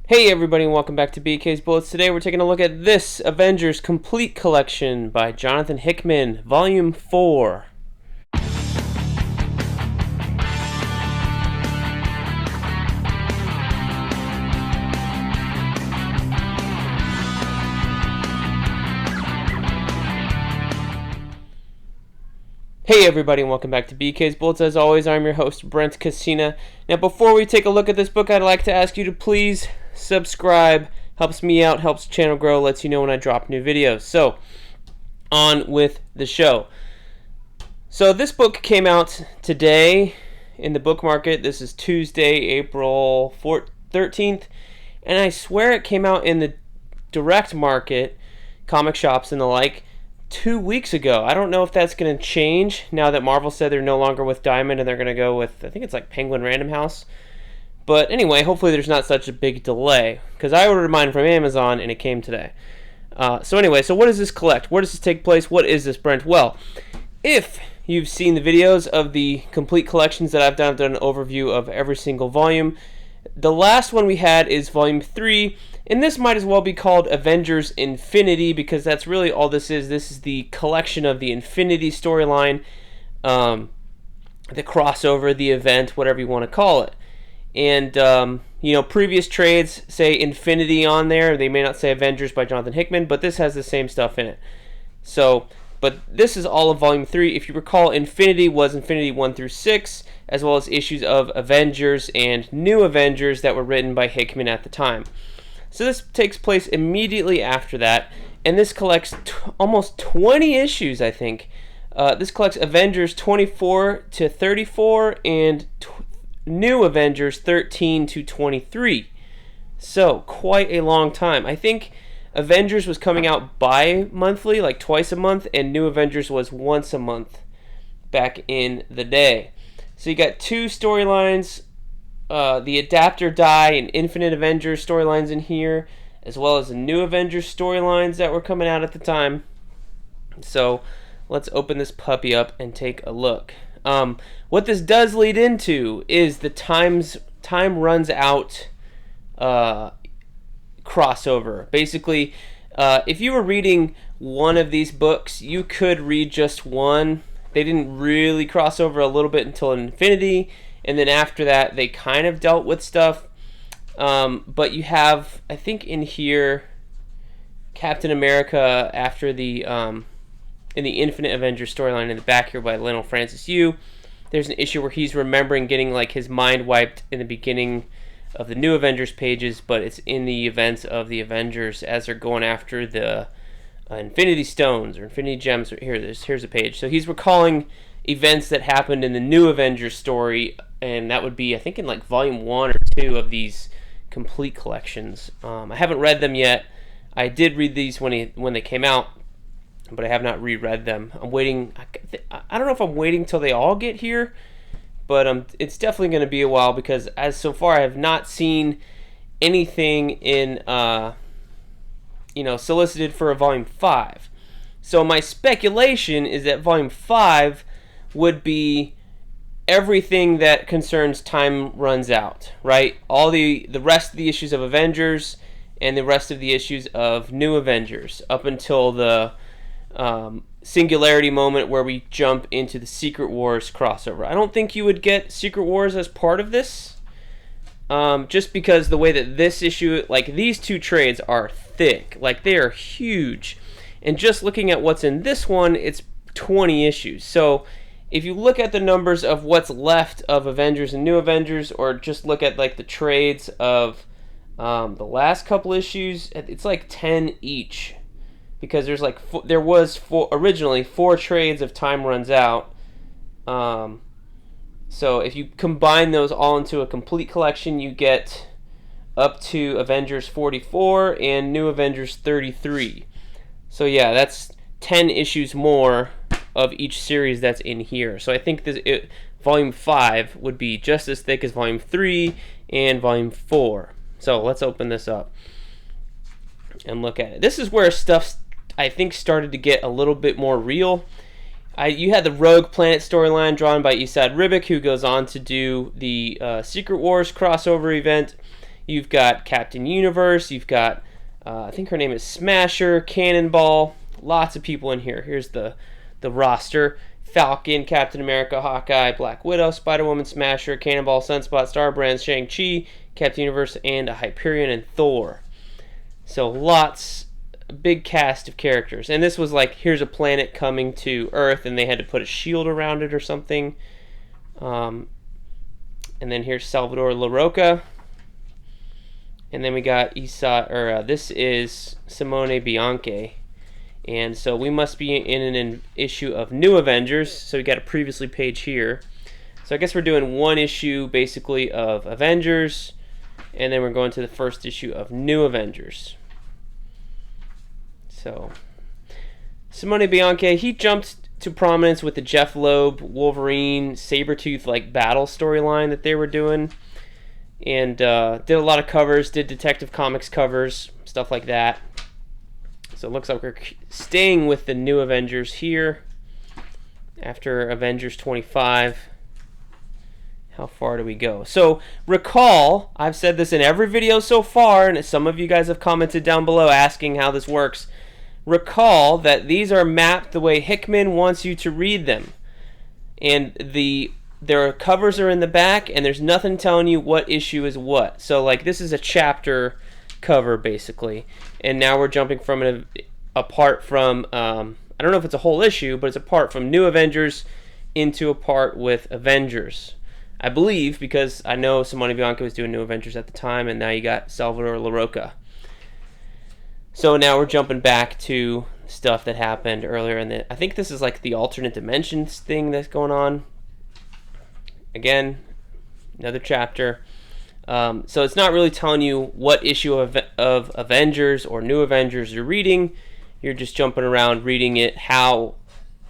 Hey everybody and welcome back to BK's Bullets. Today we're taking a look at this Avengers Complete Collection by Jonathan Hickman, Volume 4. Hey everybody and welcome back to BK's Bullets. As always, I'm your host, Brent Casina. Now before we take a look at this book, I'd like to ask you to please subscribe. Helps me out, helps the channel grow, lets you know when I drop new videos. So, on with the show. So this book came out today in the book market. This is Tuesday, April 13th. And I swear it came out in the direct market, comic shops and the like, 2 weeks ago. I don't know if that's going to change now that Marvel said they're no longer with Diamond and they're going to go with, I think it's like Penguin Random House. But anyway, hopefully there's not such a big delay, because I ordered mine from Amazon and it came today. So what does this collect? Where does this take place? What is this, Brent? Well, if you've seen the videos of the complete collections that I've done an overview of every single volume. The last one we had is Volume 3, and this might as well be called Avengers Infinity, because that's really all this is. This is the collection of the Infinity storyline, the crossover, the event, whatever you want to call it. And, previous trades say Infinity on there. They may not say Avengers by Jonathan Hickman, but this has the same stuff in it. So, but this is all of Volume 3. If you recall, Infinity was Infinity 1 through 6, as well as issues of Avengers and New Avengers that were written by Hickman at the time. So this takes place immediately after that, and this collects almost 20 issues, I think. This collects Avengers 24 to 34 and New Avengers 13 to 23. So, quite a long time. I think Avengers was coming out bi-monthly, like twice a month, and New Avengers was once a month back in the day. So you got two storylines, the Adapt or Die and Infinite Avengers storylines in here, as well as the New Avengers storylines that were coming out at the time. So let's open this puppy up and take a look. What this does lead into is the time runs out crossover. Basically, if you were reading one of these books, you could read just one. They didn't really cross over a little bit until Infinity, and then after that, they kind of dealt with stuff. But you have, I think in here, Captain America after the in the Infinite Avengers storyline in the back here by Lionel Francis Yu. There's an issue where he's remembering getting like his mind wiped in the beginning of the New Avengers pages, but it's in the events of the Avengers as they're going after the Infinity Stones or Infinity Gems. Here's a page. So he's recalling events that happened in the New Avengers story, and that would be, I think, in like Volume 1 or 2 of these complete collections. I haven't read them yet. I did read these when they came out, but I have not reread them. I'm waiting. I don't know if I'm waiting till they all get here, but it's definitely going to be a while, because as so far I have not seen anything in solicited for a Volume 5. So my speculation is that Volume 5 would be everything that concerns Time Runs Out, right? All the rest of the issues of Avengers and the rest of the issues of New Avengers up until the Singularity moment where we jump into the Secret Wars crossover. I don't think you would get Secret Wars as part of this, just because the way that this issue, like these two trades are thick, like they are huge, and just looking at what's in this one, it's 20 issues. So if you look at the numbers of what's left of Avengers and New Avengers, or just look at like the trades of the last couple issues, it's like 10 each. Because there's like there was originally 4 trades of Time Runs Out. So if you combine those all into a complete collection, you get up to Avengers 44 and New Avengers 33. So yeah, that's 10 issues more of each series that's in here. So I think Volume 5 would be just as thick as Volume 3 and Volume 4. So let's open this up and look at it. This is where stuff, I think, started to get a little bit more real. You had the Rogue Planet storyline drawn by Esad Ribic, who goes on to do the Secret Wars crossover event. You've got Captain Universe. You've got, I think her name is Smasher, Cannonball. Lots of people in here. Here's the roster. Falcon, Captain America, Hawkeye, Black Widow, Spider-Woman, Smasher, Cannonball, Sunspot, Starbrand, Shang-Chi, Captain Universe, and a Hyperion and Thor. So lots, big cast of characters. And this was like, here's a planet coming to Earth, and they had to put a shield around it or something. And then here's Salvador LaRocca. And then we got this is Simone Bianchi. And so we must be in an issue of New Avengers. So we got a previously page here. So I guess we're doing one issue basically of Avengers. And then we're going to the first issue of New Avengers. So Simone Bianchi, he jumped to prominence with the Jeff Loeb, Wolverine, Sabretooth like battle storyline that they were doing. And did a lot of covers, did Detective Comics covers, stuff like that. So it looks like we're staying with the New Avengers here after Avengers 25. How far do we go? So recall, I've said this in every video so far, and some of you guys have commented down below asking how this works. Recall that these are mapped the way Hickman wants you to read them. And their covers are in the back, and there's nothing telling you what issue is what. So like this is a chapter cover basically, and now we're jumping from apart from I don't know if it's a whole issue, but it's apart from New Avengers into a part with Avengers, I believe, because I know Simone Bianchi was doing New Avengers at the time, and now you got Salvador LaRocca. So now we're jumping back to stuff that happened earlier, and I think this is like the alternate dimensions thing that's going on. Again, another chapter. So it's not really telling you what issue of Avengers or New Avengers you're reading. You're just jumping around reading it how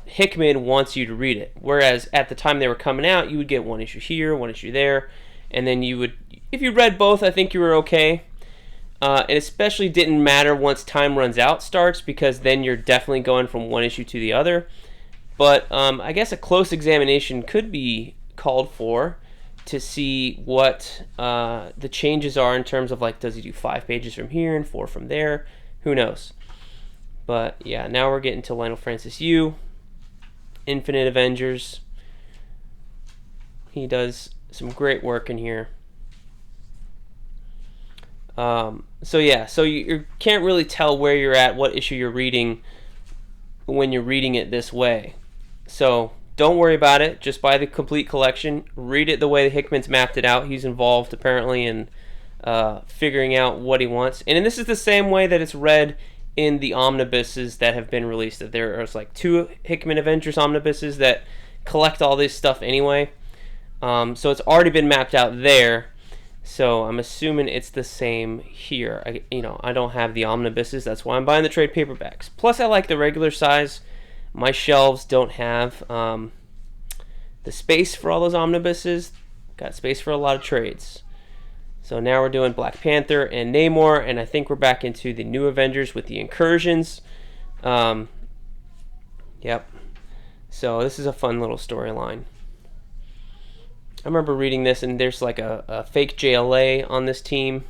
Hickman wants you to read it. Whereas at the time they were coming out, you would get one issue here, one issue there, and then you would, if you read both, I think you were okay. It especially didn't matter once Time Runs Out starts, because then you're definitely going from one issue to the other. But I guess a close examination could be called for to see what the changes are in terms of like, does he do 5 pages from here and 4 from there? Who knows? But yeah, now we're getting to Lionel Francis Yu, Infinite Avengers. He does some great work in here. So yeah, so you can't really tell where you're at, what issue you're reading when you're reading it this way. So don't worry about it. Just buy the complete collection. Read it the way Hickman's mapped it out. He's involved apparently in figuring out what he wants. And this is the same way that it's read in the omnibuses that have been released. There's like 2 Hickman Avengers omnibuses that collect all this stuff anyway. So it's already been mapped out there. So I'm assuming it's the same here. I don't have the omnibuses. That's why I'm buying the trade paperbacks. Plus, I like the regular size. My shelves don't have the space for all those omnibuses. Got space for a lot of trades. So now we're doing Black Panther and Namor, and I think we're back into the New Avengers with the incursions. Yep. So this is a fun little storyline. I remember reading this, and there's like a fake JLA on this team.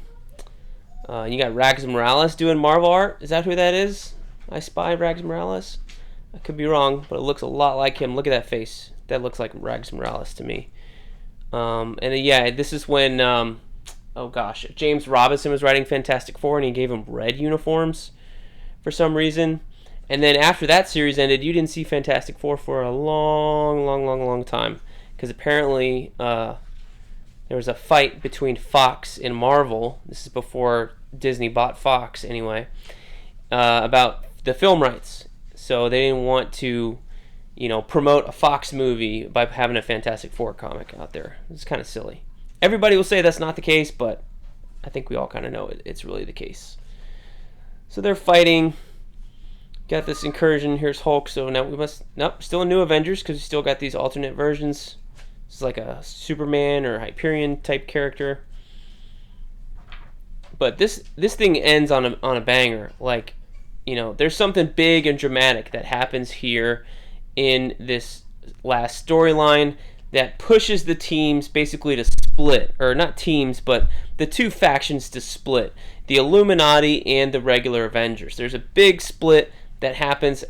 You got Rags Morales doing Marvel art. Is that who that is? I Spy Rags Morales? I could be wrong, but it looks a lot like him. Look at that face. That looks like Rags Morales to me. And then, yeah, this is when, oh gosh, James Robinson was writing Fantastic Four, and he gave them red uniforms for some reason. And then after that series ended, you didn't see Fantastic Four for a long time. Because apparently there was a fight between Fox and Marvel. This is before Disney bought Fox anyway, about the film rights. So they didn't want to, promote a Fox movie by having a Fantastic Four comic out there. It's kind of silly. Everybody will say that's not the case, but I think we all kind of know it's really the case. So they're fighting. Got this incursion. Here's Hulk. So now we must... Nope, still in New Avengers because we still got these alternate versions. This is like a Superman or Hyperion type character. But this thing ends on a banger. Like, there's something big and dramatic that happens here in this last storyline that pushes the teams basically to split, or not teams, but the two factions to split, the Illuminati and the regular Avengers. There's a big split that happens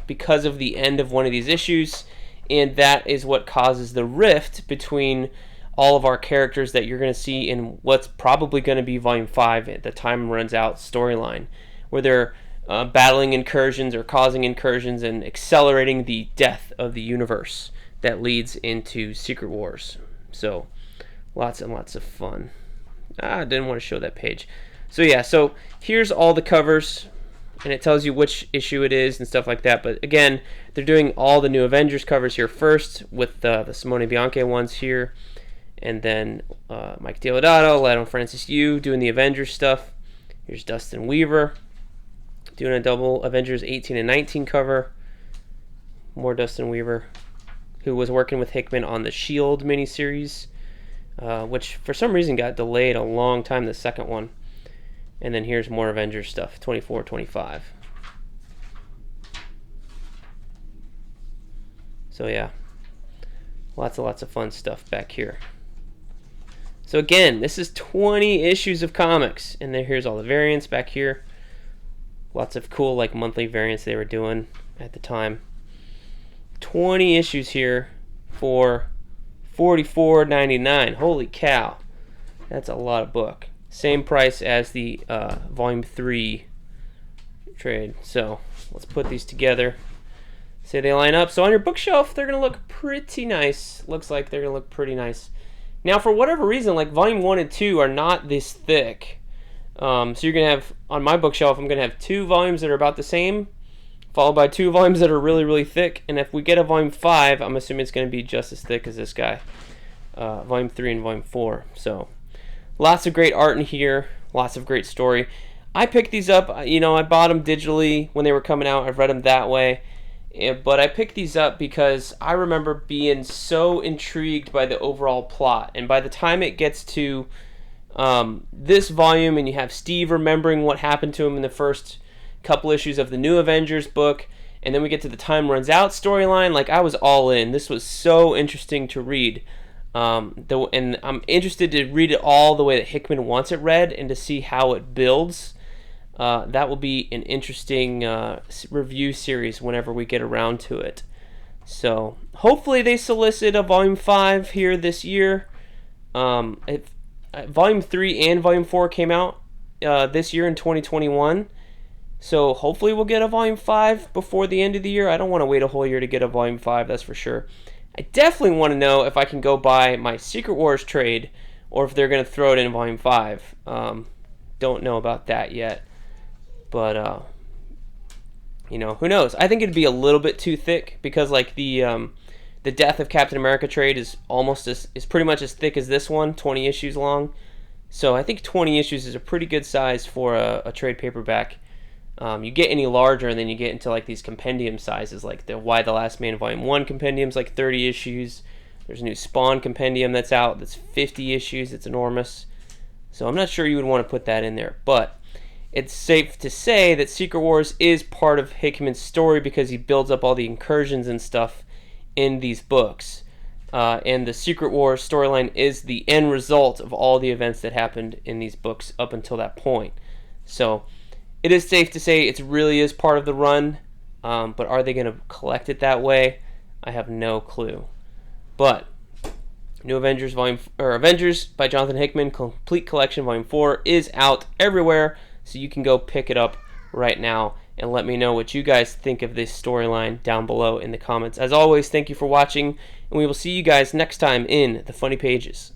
because of the end of one of these issues, and that is what causes the rift between all of our characters that you're going to see in what's probably going to be Volume 5 at the Time Runs Out storyline, where they're battling incursions or causing incursions and accelerating the death of the universe that leads into Secret Wars. So lots and lots of fun. I didn't want to show that page. So yeah, so here's all the covers, and it tells you which issue it is and stuff like that. But again, they're doing all the new Avengers covers here first with the Simone Bianchi ones here, and then Mike Deodato, Lado Francis Yu doing the Avengers stuff. Here's Dustin Weaver doing a double Avengers 18 and 19 cover. More Dustin Weaver, who was working with Hickman on the S.H.I.E.L.D. miniseries, which for some reason got delayed a long time, the second one. And then here's more Avengers stuff, 24, 25. So yeah, lots of fun stuff back here. So again, this is 20 issues of comics, and then here's all the variants back here. Lots of cool like monthly variants they were doing at the time. 20 issues here for $44.99. Holy cow, that's a lot of book. Same price as the Volume 3 trade. So let's put these together. Say they line up. So on your bookshelf, they're going to look pretty nice. Looks like they're going to look pretty nice. Now, for whatever reason, like Volume 1 and 2 are not this thick. So you're going to have, on my bookshelf, I'm going to have 2 volumes that are about the same, followed by 2 volumes that are really, really thick. And if we get a Volume 5, I'm assuming it's going to be just as thick as this guy. Volume 3 and Volume 4. So lots of great art in here. Lots of great story. I picked these up. You know, I bought them digitally when they were coming out. I've read them that way. But I picked these up because I remember being so intrigued by the overall plot. And by the time it gets to this volume, and you have Steve remembering what happened to him in the first couple issues of the New Avengers book, and then we get to the Time Runs Out storyline, like I was all in. This was so interesting to read. And I'm interested to read it all the way that Hickman wants it read and to see how it builds. That will be an interesting review series whenever we get around to it. So hopefully they solicit a Volume 5 here this year. If Volume 3 and Volume 4 came out this year in 2021. So hopefully we'll get a Volume 5 before the end of the year. I don't want to wait a whole year to get a Volume 5, that's for sure. I definitely want to know if I can go buy my Secret Wars trade or if they're going to throw it in Volume 5. Don't know about that yet. But, you know, who knows? I think it'd be a little bit too thick because, like, the Death of Captain America trade is pretty much as thick as this one, 20 issues long. So I think 20 issues is a pretty good size for a trade paperback. You get any larger, and then you get into like these compendium sizes, like the Why the Last Man Volume 1 compendium's like 30 issues. There's a new Spawn compendium that's out that's 50 issues. It's enormous. So I'm not sure you would want to put that in there, but it's safe to say that Secret Wars is part of Hickman's story because he builds up all the incursions and stuff in these books. And the Secret Wars storyline is the end result of all the events that happened in these books up until that point. So it is safe to say it really is part of the run, but are they going to collect it that way? I have no clue. But New Avengers Avengers by Jonathan Hickman, Complete Collection Volume 4 is out everywhere, so you can go pick it up right now and let me know what you guys think of this storyline down below in the comments. As always, thank you for watching, and we will see you guys next time in the Funny Pages.